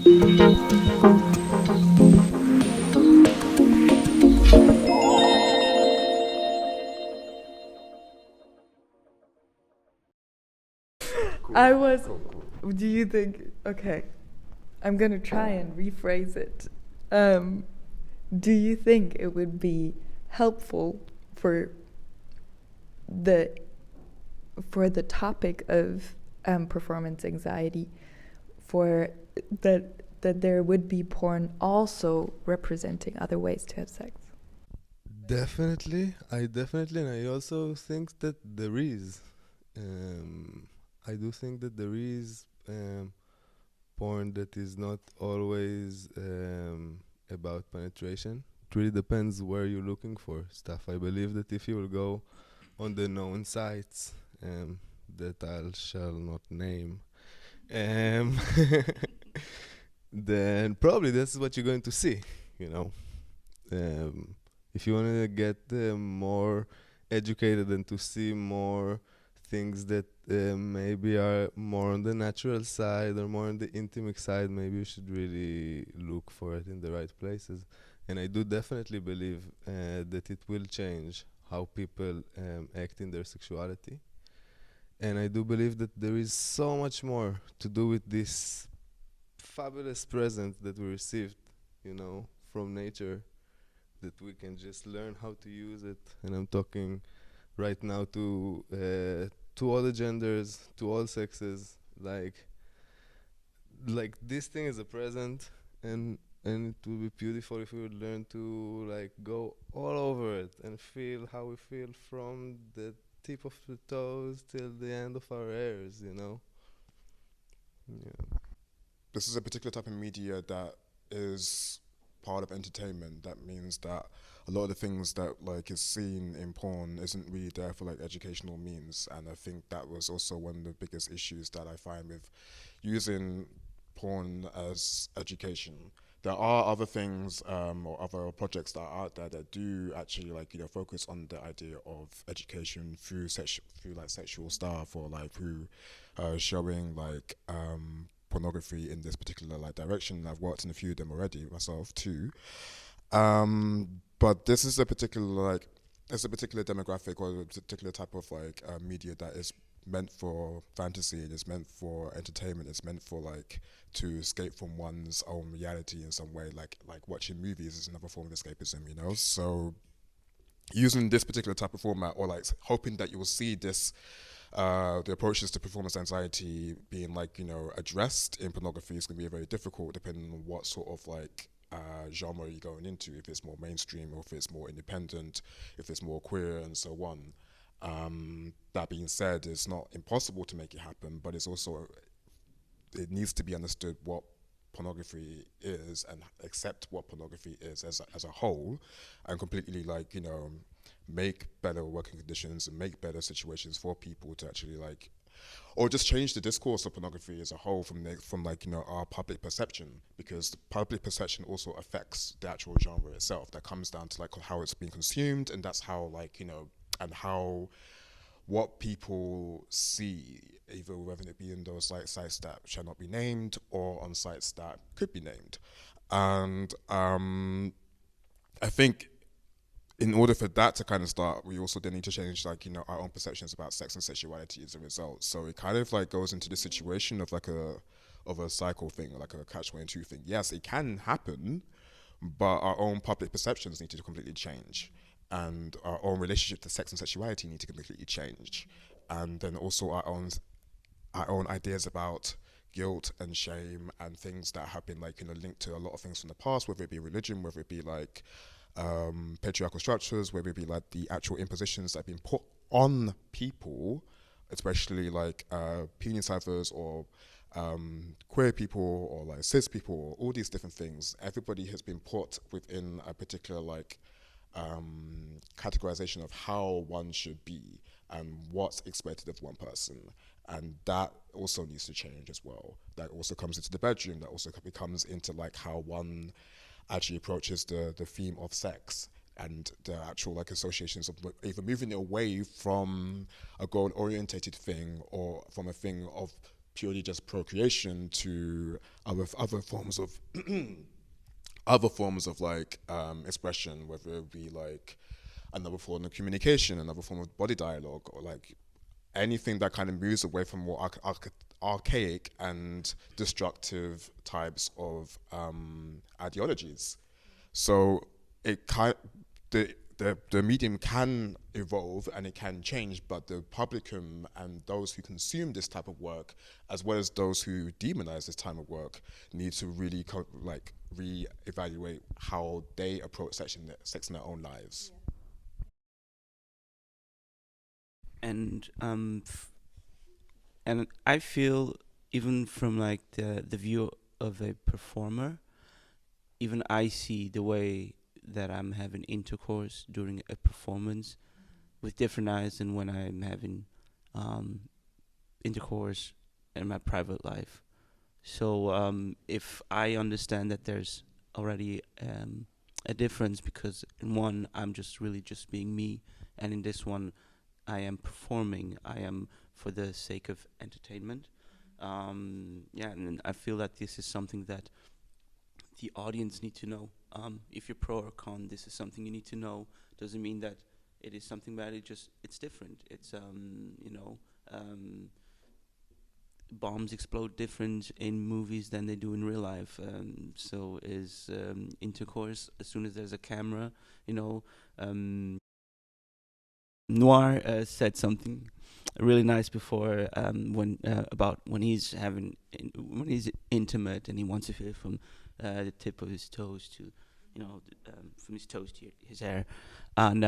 Cool. Do you think, okay, I'm going to try and rephrase it. Do you think it would be helpful for the topic of performance anxiety, for that there would be porn also representing other ways to have sex? Definitely, and I also think that there is. I do think that there is porn that is not always about penetration. It really depends where you're looking for stuff. I believe that if you will go on the known sites that I shall not name, um, then probably this is what you're going to see, you know. If you want to get more educated and to see more things that maybe are more on the natural side or more on the intimate side, maybe you should really look for it in the right places. And I do definitely believe that it will change how people act in their sexuality. And I do believe that there is so much more to do with this fabulous present that we received, you know, from nature, that we can just learn how to use it. And I'm talking right now to all the genders, to all sexes. Like this thing is a present, and it would be beautiful if we would learn to like go all over it and feel how we feel from the tip of the toes till the end of our hairs, you know. Yeah. This is a particular type of media that is part of entertainment. That means that a lot of the things that like is seen in porn isn't really there for like educational means, and I think that was also one of the biggest issues that I find with using porn as education. There are other things or other projects that are out there that do actually like, you know, focus on the idea of education through like sexual stuff, or like through showing like pornography in this particular like direction. I've worked in a few of them already myself too. But this is a particular like, it's a particular demographic or a particular type of like media that is meant for fantasy, and it's meant for entertainment, it's meant for like to escape from one's own reality in some way, like watching movies is another form of escapism, you know. So using this particular type of format, or like hoping that you will see this the approaches to performance anxiety being like, you know, addressed in pornography is going to be very difficult depending on what sort of like genre you're going into, if it's more mainstream or if it's more independent, if it's more queer and so on. That being said, it's not impossible to make it happen, but it's also, it needs to be understood what pornography is and accept what pornography is as a whole, and completely like, you know, make better working conditions and make better situations for people to actually like, or just change the discourse of pornography as a whole from like, you know, our public perception, because the public perception also affects the actual genre itself. That comes down to like how it's being consumed, and that's how like, you know, and how what people see, either whether it be in those like sites that shall not be named or on sites that could be named. And I think in order for that to kind of start, we also then need to change like, you know, our own perceptions about sex and sexuality as a result. So it kind of like goes into the situation of like a cycle thing, like a catch-22 thing. Yes, it can happen, but our own public perceptions need to completely change, and our own relationship to sex and sexuality need to completely change, and then also our own ideas about guilt and shame and things that have been like, you know, linked to a lot of things from the past, whether it be religion, whether it be like patriarchal structures, whether it be like the actual impositions that have been put on people, especially like penis others or queer people or like cis people, all these different things. Everybody has been put within a particular like categorization of how one should be and what's expected of one person, and that also needs to change as well. That also comes into the bedroom, that also comes into like how one actually approaches the theme of sex and the actual like associations of either moving it away from a goal orientated thing or from a thing of purely just procreation to other forms of other forms of like expression, whether it be like another form of communication, another form of body dialogue, or like anything that kind of moves away from more archaic and destructive types of ideologies. So it the medium can evolve and it can change, but the publicum and those who consume this type of work, as well as those who demonize this type of work, need to really re-evaluate how they approach sex in their own lives. And and I feel, even from like the view of a performer, even I see the way that I'm having intercourse during a performance with different eyes than when I'm having intercourse in my private life. So if I understand that there's already a difference, because in one I'm just really just being me, and in this one I am performing, I am for the sake of entertainment. Yeah, and I feel that this is something that the audience need to know. If you're pro or con, this is something you need to know. Doesn't mean that it is something bad. It's different. It's bombs explode different in movies than they do in real life. So is intercourse. As soon as there's a camera, Noir said something really nice before, when about when he's when he's intimate and he wants to feel from the tip of his toes to, from his toes to his hair, and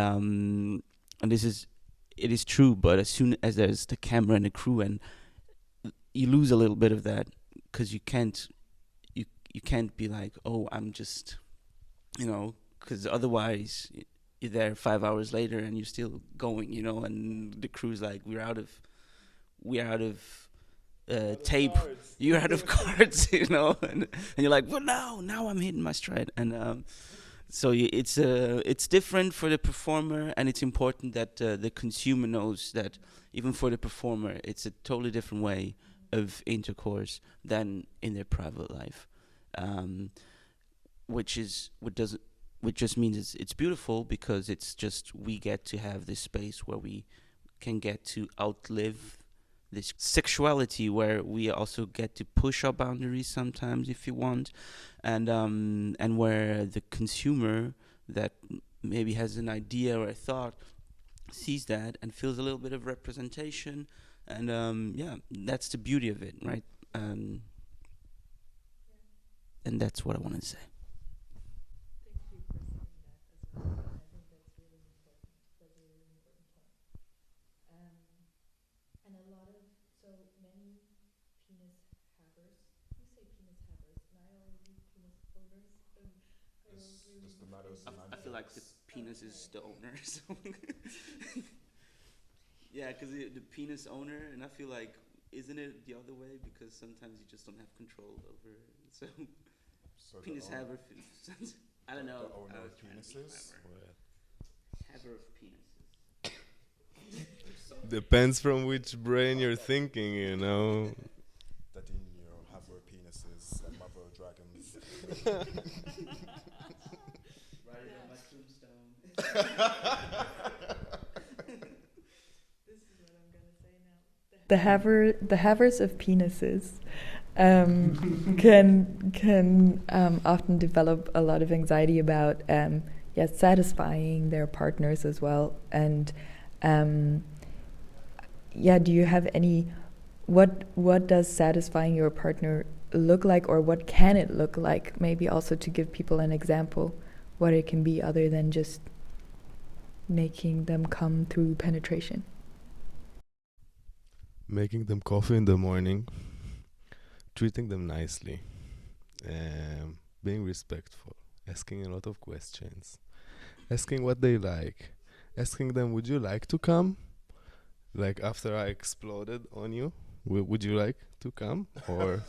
it is true. But as soon as there's the camera and the crew, and you lose a little bit of that, because you can't be like, oh, I'm just, because otherwise you're there 5 hours later and you're still going, and the crew's like, we're out of tape, you're out of cards, and you're like, well, now I'm hitting my stride. And so it's different for the performer, and it's important that the consumer knows that even for the performer, it's a totally different way of intercourse than in their private life, which just means it's beautiful, because it's just, we get to have this space where we can get to outlive this sexuality, where we also get to push our boundaries sometimes if you want, and where the consumer that maybe has an idea or a thought sees that and feels a little bit of representation, and that's the beauty of it, right? And that's what I wanted to say. I feel like the penis is the owner. Yeah, because the penis owner, and I feel like, isn't it the other way? Because sometimes you just don't have control over it. So penis haver. I don't know. The owner of penises. Haver of penises. Depends from which brain you're thinking, Dadinho, haver of penises, and mother of dragons. Write it on my tombstone. The havers of penises can often develop a lot of anxiety about satisfying their partners as well. And do you have any, what does satisfying your partner look like, or what can it look like? Maybe also to give people an example what it can be, other than just making them come through penetration. making them coffee in the morning, treating them nicely, being respectful, asking a lot of questions, asking what they like, asking them, would you like to come? Like after I exploded on you, would you like to come? Or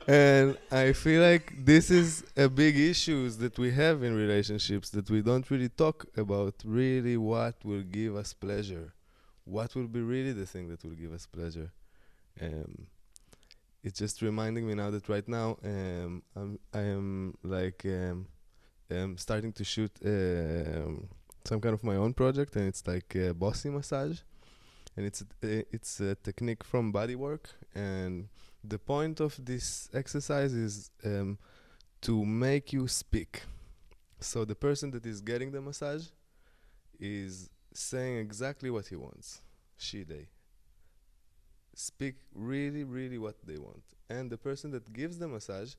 and I feel like this is a big issue that we have in relationships, that we don't really talk about really what will give us pleasure, what will be really the thing that will give us pleasure. It's just reminding me now that right now I am like starting to shoot some kind of my own project, and it's like bossy massage, and it's a technique from bodywork, and the point of this exercise is to make you speak. So the person that is getting the massage is saying exactly what he wants. They speak really what they want. And the person that gives the massage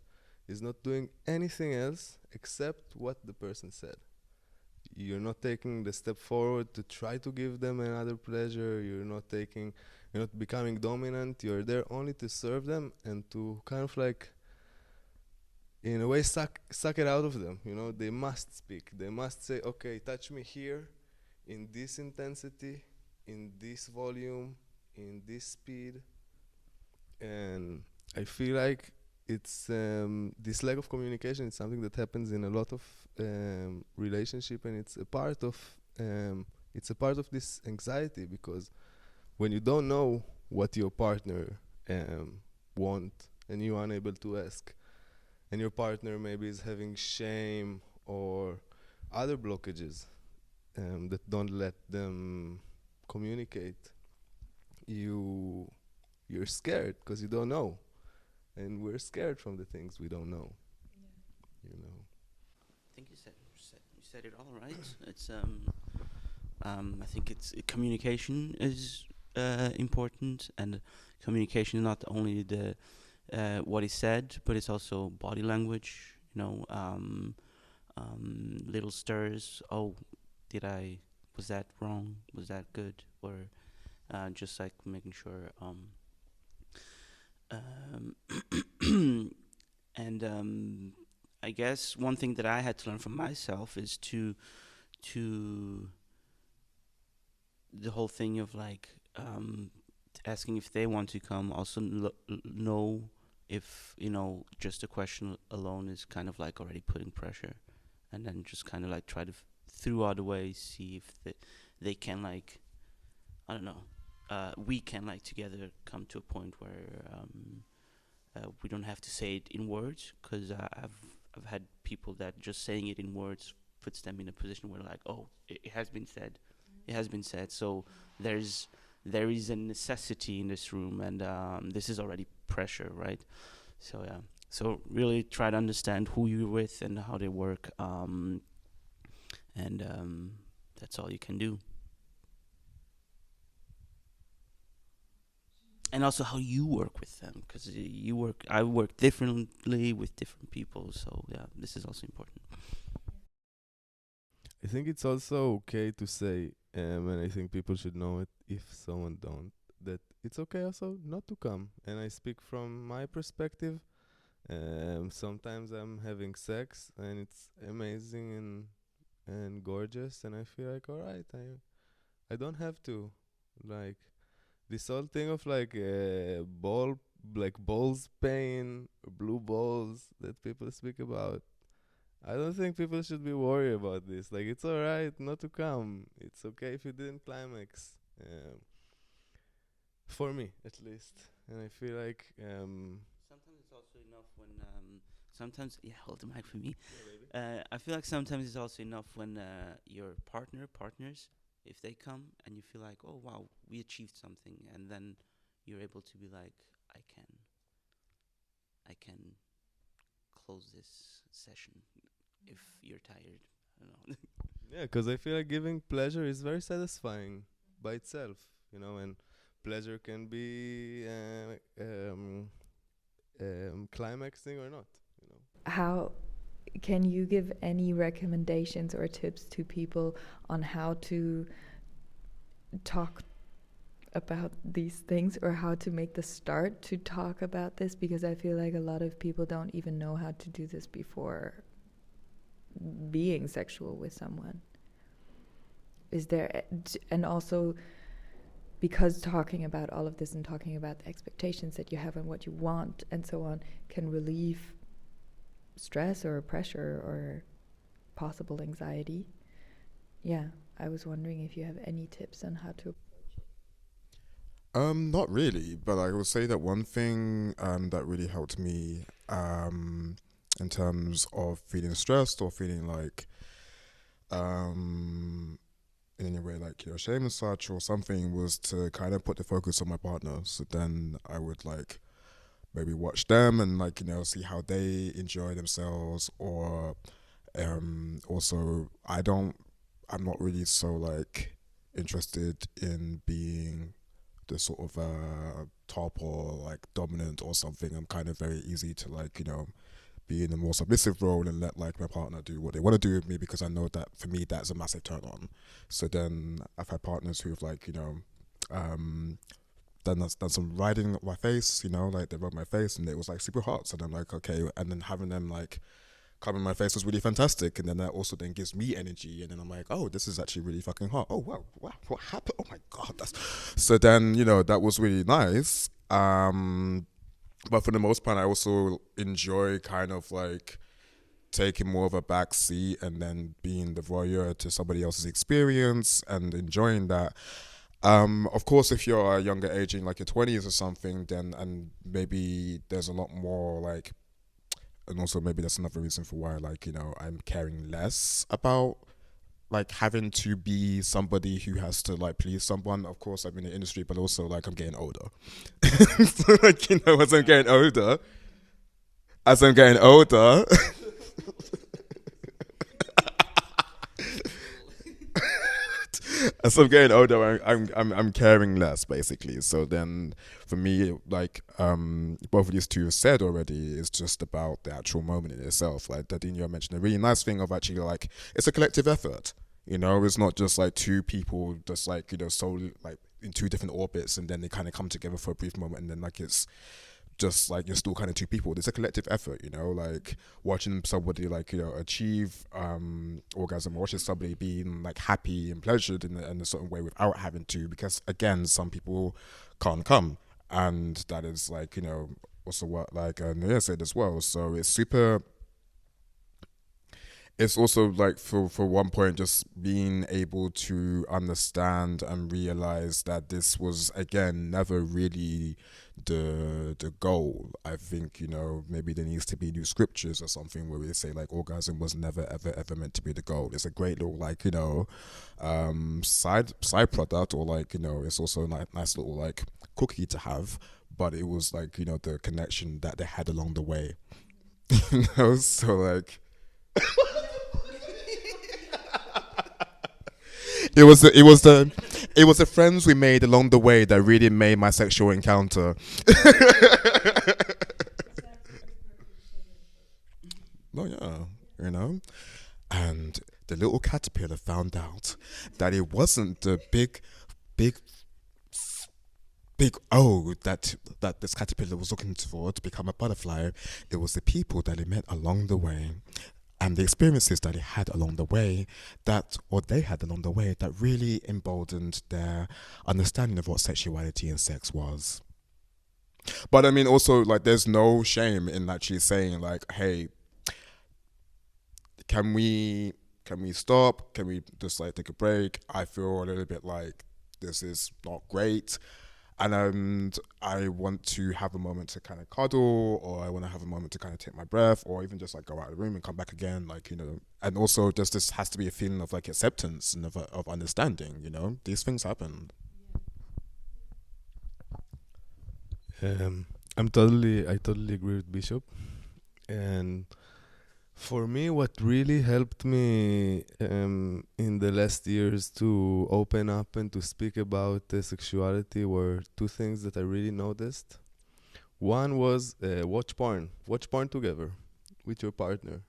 is not doing anything else except what the person said. You're not taking the step forward to try to give them another pleasure. You're not becoming dominant. You're there only to serve them and to kind of like, in a way, suck it out of them. They must speak. They must say, okay, touch me here, in this intensity, in this volume, in this speed. And I feel like it's this lack of communication is something that happens in a lot of relationship, and it's a part of this anxiety, because when you don't know what your partner want and you're unable to ask, and your partner maybe is having shame or other blockages that don't let them communicate, you're scared because you don't know, and we're scared from the things we don't know. I think you said it all right. It's I think it's communication is important, and communication not only the what is said, but it's also body language. Little stirs. Oh, was that wrong? Was that good? Or just like making sure. And I guess one thing that I had to learn from myself is to the whole thing of like asking if they want to come. Also know if just a question alone is kind of like already putting pressure, and then just kind of like try to through other ways see if they can like, I don't know, we can like together come to a point where we don't have to say it in words, because I've had people that just saying it in words puts them in a position where like, oh, it has been said, so there is a necessity in this room, and this is already pressure, right? So yeah, so really try to understand who you're with and how they work, and that's all you can do. And also how you work with them, because I work differently with different people, so yeah, this is also important. I think it's also okay to say, and I think people should know it if someone don't, that it's okay also not to come. And I speak from my perspective. Sometimes I'm having sex and it's amazing and gorgeous, and I feel like, all right, I don't have to, like, this whole thing of like balls pain, blue balls that people speak about. I don't think people should be worried about this. Like, it's alright not to come. It's okay if you didn't climax. For me, at least. And I feel like Sometimes it's also enough when hold the mic for me. I feel like sometimes it's also enough when your partners, if they come and you feel like, oh wow, we achieved something, and then you're able to be like, I can close this session if you're tired. I don't know. yeah, because I feel like giving pleasure is very satisfying by itself, and pleasure can be climaxing or not, How can you give any recommendations or tips to people on how to talk about these things, or how to make the start to talk about this? Because I feel like a lot of people don't even know how to do this before being sexual with someone. Is there, and also because talking about all of this and talking about the expectations that you have and what you want and so on can relieve stress or pressure or possible anxiety. Yeah, I was wondering if you have any tips on how to approach it. Not really, but I would say that one thing that really helped me in terms of feeling stressed or feeling like um in any way like shame and such or something was to kind of put the focus on my partner. So then I would like maybe watch them and like see how they enjoy themselves, or also I'm not really so like interested in being the sort of top or like dominant or something. I'm kind of very easy to like be in a more submissive role and let like my partner do what they want to do with me, because I know that for me that's a massive turn on. So then I've had partners who've like um done some riding up my face, like they rubbed my face and it was like super hot. So then I'm like, okay, and then having them like come in my face was really fantastic, and then that also then gives me energy, and then I'm like, oh, this is actually really fucking hot. Oh wow, what happened? Oh my god, that's so then that was really nice. But for the most part, I also enjoy kind of like taking more of a back seat and then being the voyeur to somebody else's experience and enjoying that. Of course, if you're a younger age in like your 20s or something, then and maybe there's a lot more like, and also maybe that's another reason for why like I'm caring less about like having to be somebody who has to like please someone. Of course, I'm in the industry, but also like I'm getting older. So like as I'm getting older, as I'm getting older, I'm caring less basically. So then, for me, like both of these two have said already, it's just about the actual moment in itself. Like Dadinho mentioned a really nice thing of actually like it's a collective effort. It's not just like two people just like solely like in two different orbits, and then they kind of come together for a brief moment, and then like it's just like you're still kind of two people. It's a collective effort, like watching somebody like achieve orgasm, watching somebody being like happy and pleasured in a certain way without having to, because again some people can't come, and that is like also what like Nia said as well. So it's also like for one point just being able to understand and realize that this was again never really the goal. I think maybe there needs to be new scriptures or something where we say like orgasm was never ever meant to be the goal. It's a great little like side product, or like it's also a nice little like cookie to have, but it was like the connection that they had along the way. So like it was the friends we made along the way that really made my sexual encounter. Oh yeah, and the little caterpillar found out that it wasn't the big O that this caterpillar was looking for to become a butterfly. It was the people that it met along the way, and the experiences that it had along the way, they had along the way, that really emboldened their understanding of what sexuality and sex was. But I mean, also like, there's no shame in actually saying like, hey, can we stop? Can we just like take a break? I feel a little bit like this is not great. And I want to have a moment to kind of cuddle, or I want to have a moment to kind of take my breath, or even just like go out of the room and come back again, like and also just this has to be a feeling of like acceptance and of understanding. These things happen. I totally agree with Bishop. And for me, what really helped me in the last years to open up and to speak about sexuality were two things that I really noticed. One was watch porn together with your partner.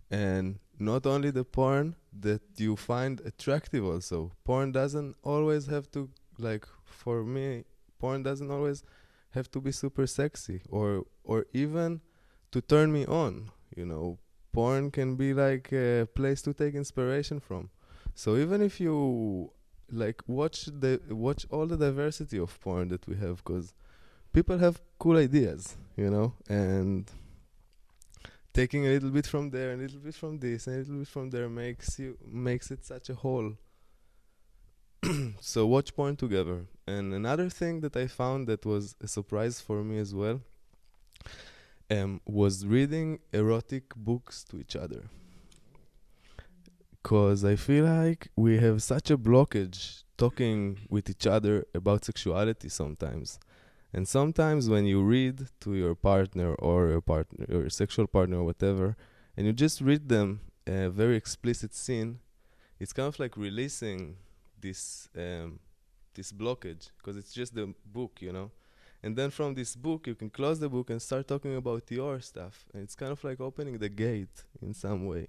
And not only the porn that you find attractive also. Porn doesn't always have to, like, for me, porn doesn't always have to be super sexy or even to turn me on, porn can be like a place to take inspiration from. So even if you like watch all the diversity of porn that we have, because people have cool ideas, and taking a little bit from there and a little bit from this and a little bit from there makes it such a whole. So watch porn together. And another thing that I found that was a surprise for me as well was reading erotic books to each other. Because I feel like we have such a blockage talking with each other about sexuality sometimes. And sometimes when you read to your partner or your sexual partner or whatever, and you just read them a very explicit scene, it's kind of like releasing this this blockage, because it's just the book, you know. And then from this book, you can close the book and start talking about your stuff. And it's kind of like opening the gate in some way.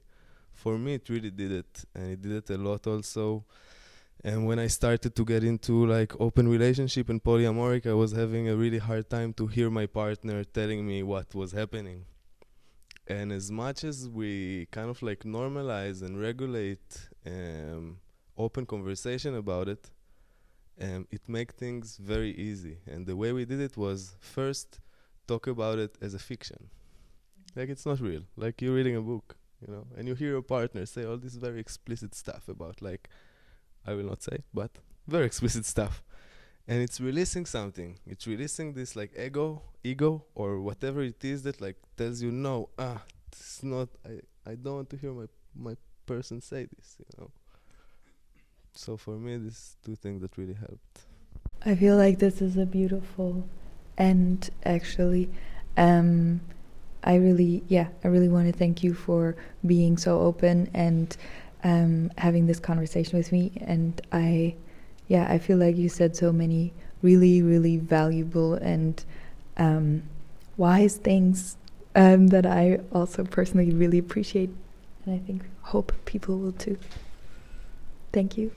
For me, it really did it, and it did it a lot also. And when I started to get into like open relationship and polyamoric, I was having a really hard time to hear my partner telling me what was happening. And as much as we kind of like normalize and regulate open conversation about it, it makes things very easy. And the way we did it was first talk about it as a fiction. Like it's not real. Like you're reading a book, you know, and you hear your partner say all this very explicit stuff about like, I will not say, but very explicit stuff. And it's releasing something. It's releasing this like ego, or whatever it is that like tells you, no, this is not, I don't want to hear my person say this, you know. So for me, these two things that really helped. I feel like this is a beautiful end, actually. I really want to thank you for being so open and having this conversation with me. And I feel like you said so many really, really valuable and wise things that I also personally really appreciate. And I hope people will too. Thank you.